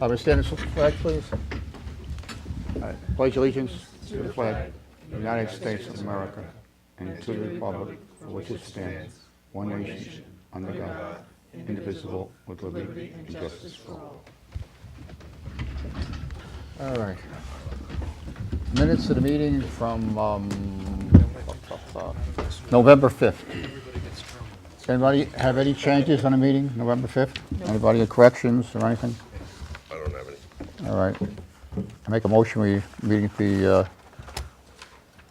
Stand the flag, please. All right. Pledge allegiance to the flag of the United States of America and to the republic for which it stands, one nation, under God, indivisible, with liberty and justice for all. All right. Minutes of the meeting from November 5th. Anybody have any changes on the meeting, November 5th? Anybody have corrections or anything? I don't have any. All right. I make a motion we meeting be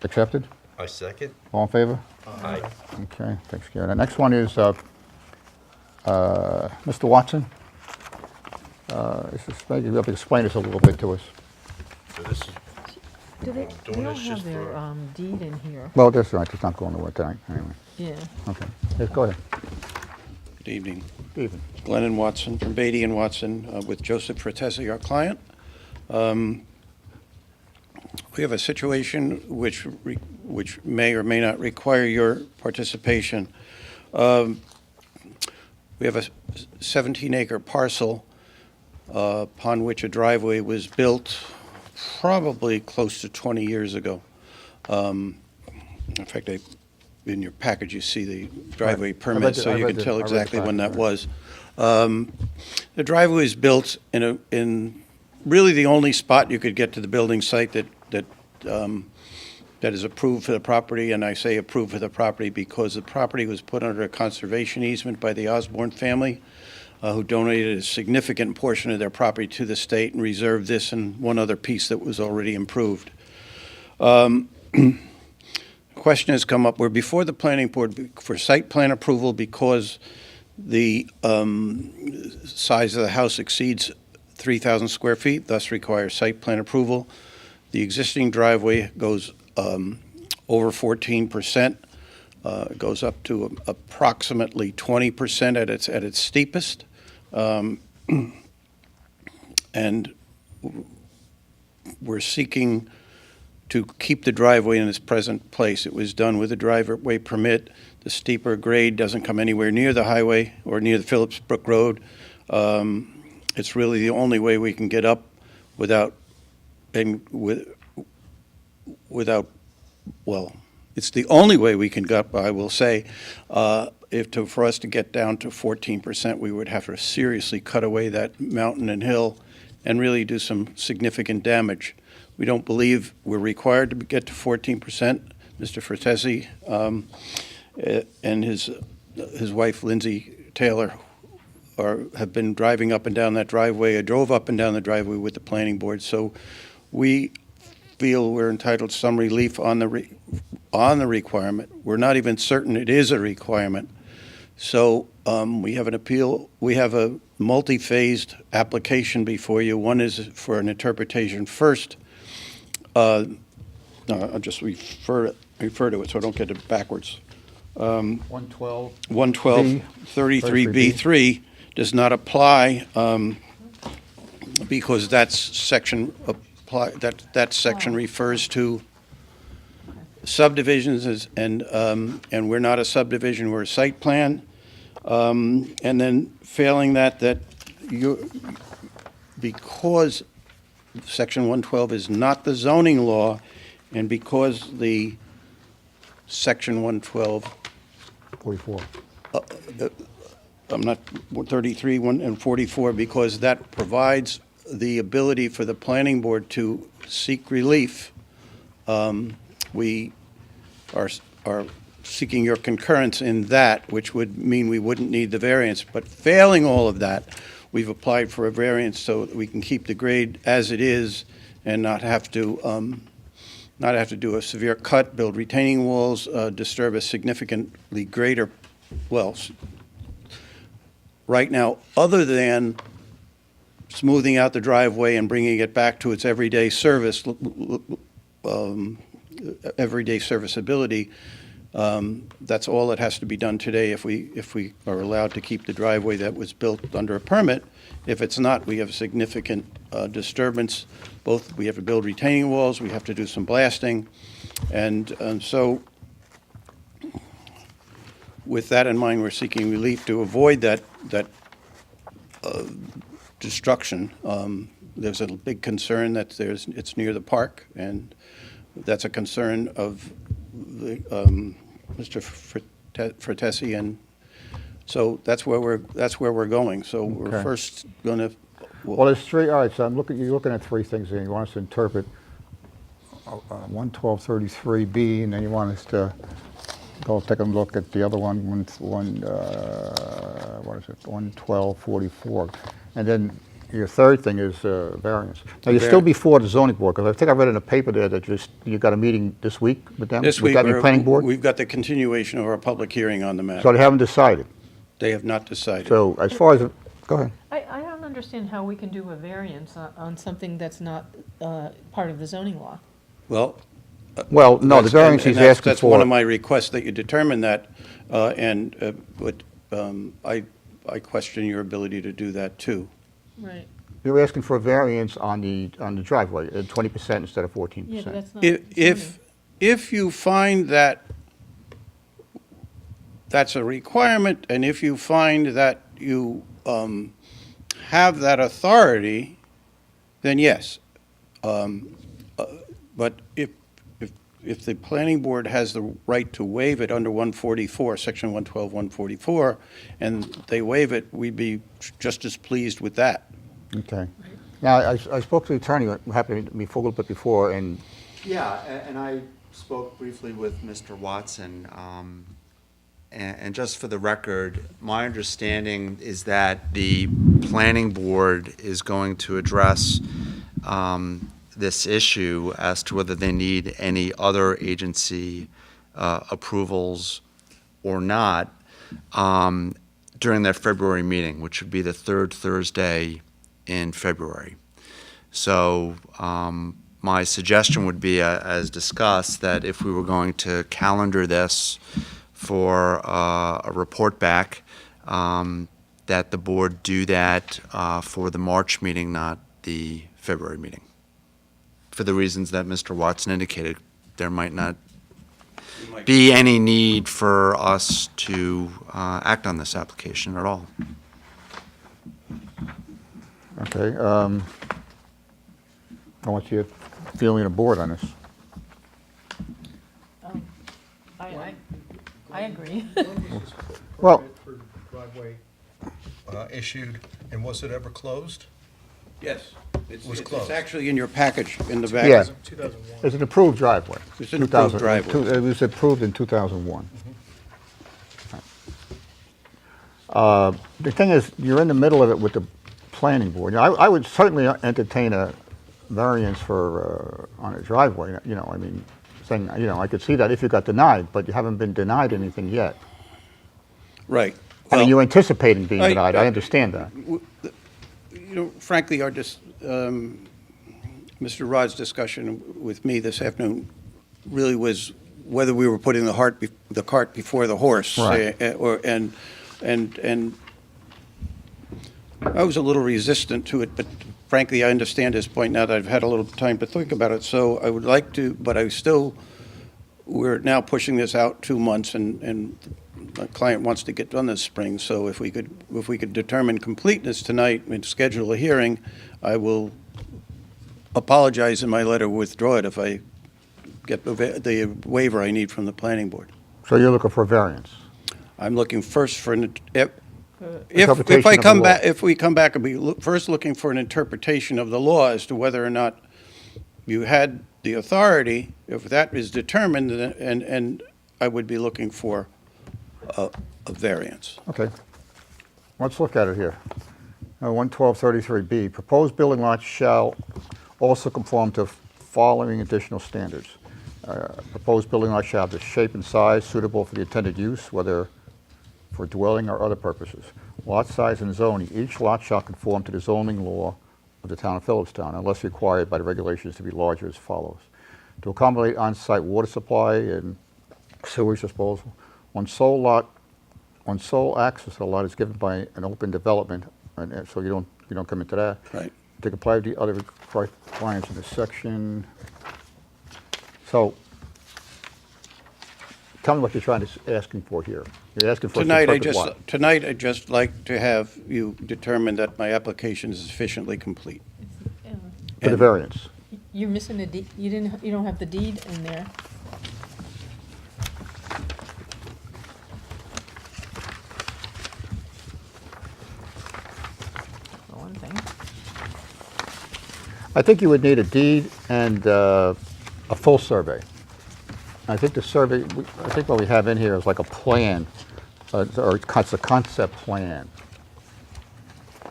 accepted. I second. All in favor? Aye. Okay, takes care of that. Next one is Mr. Watson. Maybe you'll have to explain this a little bit to us. So this is, Do they doing don't this have just their for- deed in here? Well, that's all right. It's not going to work tonight anyway. Yeah. Okay. Yes, go ahead. Good evening. Stephen. Glennon Watson from Beatty and Watson with Joseph Fratesi, our client. We have a situation which may or may not require your participation. We have a 17-acre parcel upon which a driveway was built probably close to 20 years ago. In fact, in your package you see the driveway permit, so you can tell exactly when that was. The driveway is built in really the only spot you could get to the building site that is approved for the property, and I say approved for the property because the property was put under a conservation easement by the Osborne family, who donated a significant portion of their property to the state and reserved this and one other piece that was already improved. Question has come up, we're before the planning board for site plan approval because the size of the house exceeds 3,000 square feet, thus requires site plan approval. The existing driveway goes over 14%, goes up to approximately 20% at its steepest. And we're seeking to keep the driveway in its present place. It was done with a driveway permit. The steeper grade doesn't come anywhere near the highway or near the Phillips Brook Road. It's really the only way we can get up without, well, it's the only way we can get up, I will say. For us to get down to 14%, we would have to seriously cut away that mountain and hill and really do some significant damage. We don't believe we're required to get to 14%. Mr. Fratesi and his wife, Lindsey Taylor, have been driving up and down that driveway. I drove up and down the driveway with the planning board, so we feel we're entitled to some relief on the requirement. We're not even certain it is a requirement. So we have an appeal. We have a multi-phased application before you. One is for an interpretation first. No, I'll just refer to it so I don't get it backwards. 112. 112.33B3 does not apply because that section refers to subdivisions and we're not a subdivision, we're a site plan. And then failing that because Section 112 is not the zoning law, and because the Section 112 44. I'm not 33 and 44, because that provides the ability for the planning board to seek relief. We are seeking your concurrence in that, which would mean we wouldn't need the variance. But failing all of that, we've applied for a variance so that we can keep the grade as it is and not have to do a severe cut, build retaining walls, disturb a significantly greater, well, right now, other than smoothing out the driveway and bringing it back to its everyday service, everyday serviceability, that's all that has to be done today if we are allowed to keep the driveway that was built under a permit. If it's not, we have significant disturbance. Both, we have to build retaining walls, we have to do some blasting, and so with that in mind, we're seeking relief to avoid that destruction. There's a big concern that it's near the park, and that's a concern of the, Mr. Fratesi, and so that's where we're going. So we're Okay. first going to. Well, there's three, all right, so you're looking at three things here. You want us to interpret 11233B, and then you want us to go take a look at the other one, what is it, 11244. And then your third thing is variance. Now, you're still before the zoning board, because I think I read in the paper there that you got a meeting this week with them? This With week, that new planning board? we've got the continuation of our public hearing on the So matter. they haven't decided. They have not decided. So as far as, go ahead. I don't understand how we can do a variance on something that's not part of the zoning law. Well. Well, no, the that's- variance and he's asking That's one for. of my requests, that you determine that, but I question your ability to do that, too. Right. You're asking for a variance on the driveway, 20% instead of 14%. Yeah, but that's not. If you find that that's a requirement, and if you find that you have that authority, then yes. But if the planning board has the right to waive it under 144, section 112, 144, and they waive it, we'd be just as pleased with that. Okay. Now, I spoke to the attorney, who happened to be a little bit before, and Yeah, and I spoke briefly with Mr. Watson, and just for the record, my understanding is that the planning board is going to address this issue as to whether they need any other agency approvals or not during their February meeting, which would be the third Thursday in February. So my suggestion would be, as discussed, that if we were going to calendar this for a report back, that the board do that for the March meeting, not the February meeting. For the reasons that Mr. Watson indicated, there might not be any need for us to act on this application at all. okay. I want your feeling of the board on this. I agree. Well, For driveway, Issued, and was it ever closed? Yes. It's Was closed. actually in your package in the back. yeah, 2001. it's an approved driveway. It's an approved 2000 driveway. It was approved in 2001. The thing is, you're in the middle of it with the planning board. You know, I would certainly entertain a variance for, on a driveway, you know, I mean, saying, you know, I could see that if you got denied, but you haven't been denied anything yet. Right. I mean, Well, you're anticipating being I- denied, I understand that. You know, frankly, Mr. Rod's discussion with me this afternoon really was whether we were putting the cart before the horse. Right. And I was a little resistant to it, but frankly, I understand his point now that I've had a little time to think about it. So I would like to, but we're now pushing this out 2 months, and my client wants to get done this spring. So if we could determine completeness tonight and schedule a hearing, I will apologize in my letter, withdraw it if I get the waiver I need from the planning board. So you're looking for a variance? I'm looking first for if Interpretation I of the come law. back, if we come back, I'll be first looking for an interpretation of the law as to whether or not you had the authority. If that is determined, and I would be looking for a variance. Okay. Let's look at it here. 11233B, proposed building lots shall also conform to following additional standards. Proposed building lot shall have the shape and size suitable for the intended use, whether for dwelling or other purposes. Lot size and zoning. Each lot shall conform to the zoning law of the town of Philipstown, unless required by the regulations to be larger as follows. To accommodate on-site water supply and sewage disposal. On sole access to the lot is given by an open development, and so you don't come into that. Right. To comply with the other requirements in this section. So, tell me what you're asking for here. You're asking for Tonight, certificate what? tonight, I'd just like to have you determine that my application is sufficiently complete. For the And- variance. You're missing a deed, you don't have the deed in there. For one thing. I think you would need a deed and a full survey. I think the survey, I think what we have in here is like a plan, or it's a concept plan.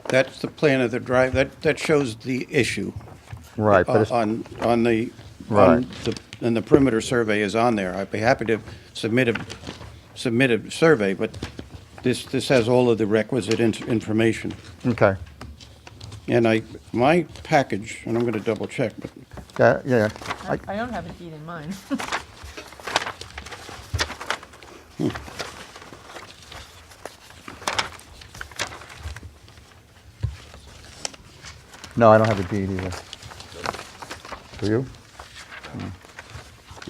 That's the plan of the drive, that shows the issue. Right, but it's, On the, Right. and the perimeter survey is on there. I'd be happy to submit a survey, but this has all of the requisite information. okay. And my package, and I'm going to double check, but Yeah, I don't have a deed in mine. no, I don't have a deed either. Do you?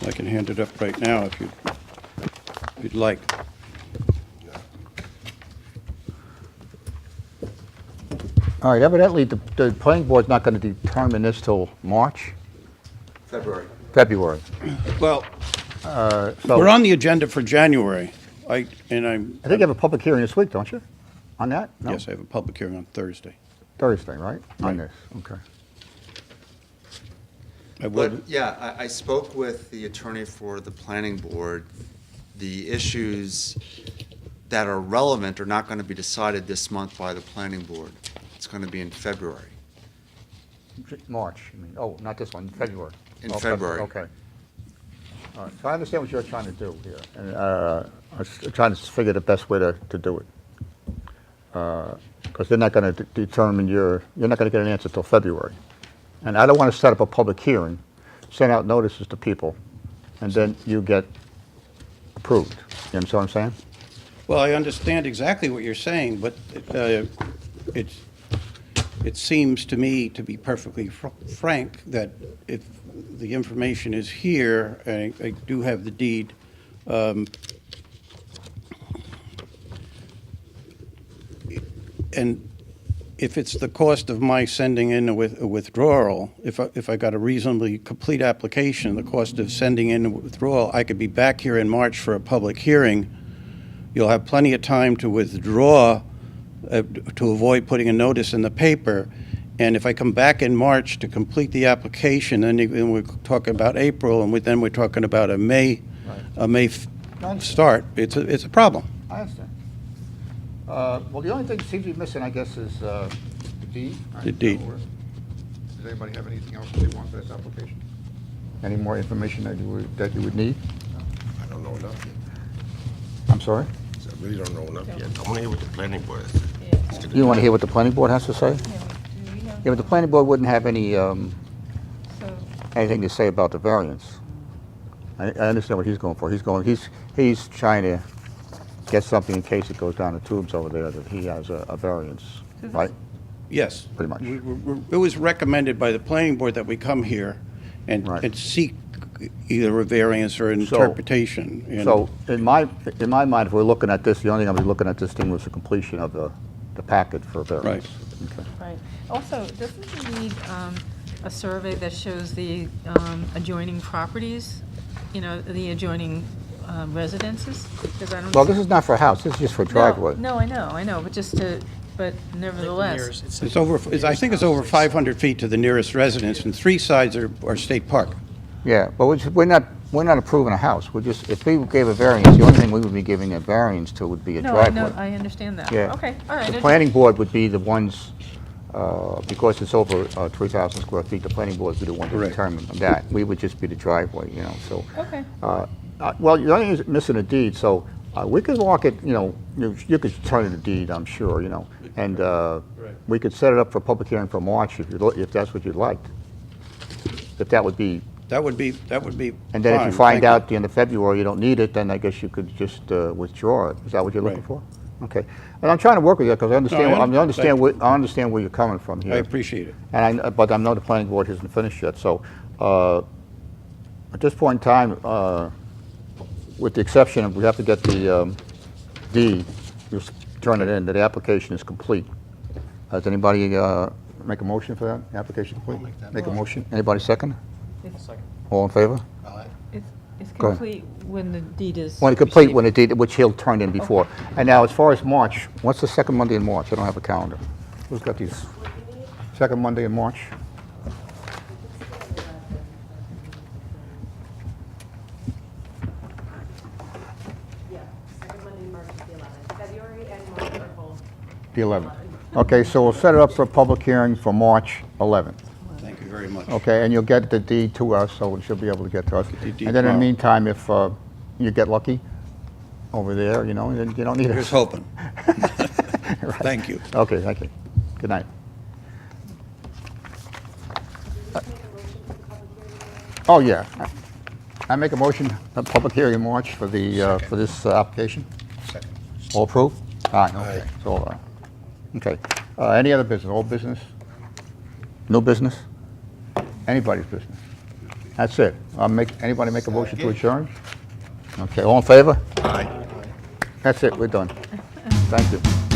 I can hand it up right now if you'd like. All right, evidently, the planning board's not going to determine this till March, February. February. Well, So we're on the agenda for January. I think you have a public hearing this week, don't you? On that? No? Yes, I have a public hearing on Thursday. Thursday, right? On Right. this, okay. I But, will, yeah, I spoke with the attorney for the planning board. The issues that are relevant are not going to be decided this month by the planning board. It's going to be in February. March, I mean, oh, not this one, February. In Oh, February. Okay. All right, so I understand what you're trying to do here, and I was trying to figure the best way to do it. Because they're not going to determine you're not going to get an answer till February. And I don't want to set up a public hearing, send out notices to people, and then you get approved. You understand what I'm saying? well, I understand exactly what you're saying, but it seems to me, to be perfectly frank, that if the information is here, and I do have the deed, and if it's the cost of my sending in a withdrawal, if I got a reasonably complete application, the cost of sending in a withdrawal, I could be back here in March for a public hearing. You'll have plenty of time to withdraw, to avoid putting a notice in the paper. And if I come back in March to complete the application, then we're talking about April, and then we're talking about a May start. It's a problem. I understand. Well, the only thing that seems to be missing, I guess, is the deed. The deed. Does anybody have anything else they want for this application? Any more information that you would need? I don't know enough yet. I'm sorry? So I really don't know enough yet. I want to hear what the planning board has. You want to hear what the planning board has to say? Yeah, do we have- Yeah, but the planning board wouldn't have any, So, anything to say about the variance. I understand what he's going for. He's trying to get something in case it goes down the tubes over there, that he has a variance, right? Yes. Pretty much. It was recommended by the planning board that we come here and Right. seek either a variance or an So- interpretation. And- So, in my mind, if we're looking at this, the only thing I'm gonna be looking at this thing was the completion of the packet for variance. Okay. right. Also, doesn't he need a survey that shows the adjoining properties, the adjoining residences? Because I don't. Well, this is not for a house, this is just for a driveway. No, I know, but nevertheless. I think it's over 500 feet to the nearest residence, and 3 sides are state park. Yeah, but we're not approving a house. We're just, if we gave a variance, the only thing we would be giving a variance to would be a No, I driveway. know, I understand that. Yeah. Okay, all right. The planning board would be the ones, because it's over 3,000 square feet, the planning board would be the one to Correct. determine that. We would just be the driveway, so. Okay. Well, the only thing is missing a deed, so we could walk it, you could turn in a deed, I'm sure, and we could set it up for public hearing for March if that's what you'd like. If that would be, That would be and then if you fine, find thank out at the end of February you don't need it, then I guess you could just withdraw it. Is that what you're looking Right. for? Okay. And I'm trying to work with you because I understand, No, I I understand where you're coming from here. I appreciate it. And but I know the planning board hasn't finished yet, so at this point in time, with the exception of, we have to get the deed, just turn it in, that the application is complete. Does anybody make a motion for that? Application complete? Make a motion. Anybody second? All in favor? It's Go ahead. complete when the deed is When complete, received. when the deed, which he'll turn in before. And now, as far as March, what's the second Monday in March? I don't have a calendar. Who's got these? Second Monday in March? Yeah, second Monday in March is the 11th. February and March are both. The 11th. Okay, so we'll set it up for a public hearing for March 11th. Thank you very much. Okay, and you'll get the deed to us, so she'll be able to get to us. The deed And then in the tomorrow. meantime, if you get lucky over there, you know, then you don't need us. Here's hoping. Right. Thank you. Okay, thank you. Good night. Oh, yeah. I make a motion, a public hearing in March for the, for this application. Second. All approved? All right, okay. Aye. So, okay. Any other business? Old business? No business? Anybody's business? That's it. Anybody make a motion to adjourn? Okay, all in favor? Aye. That's it, we're done. Thank you.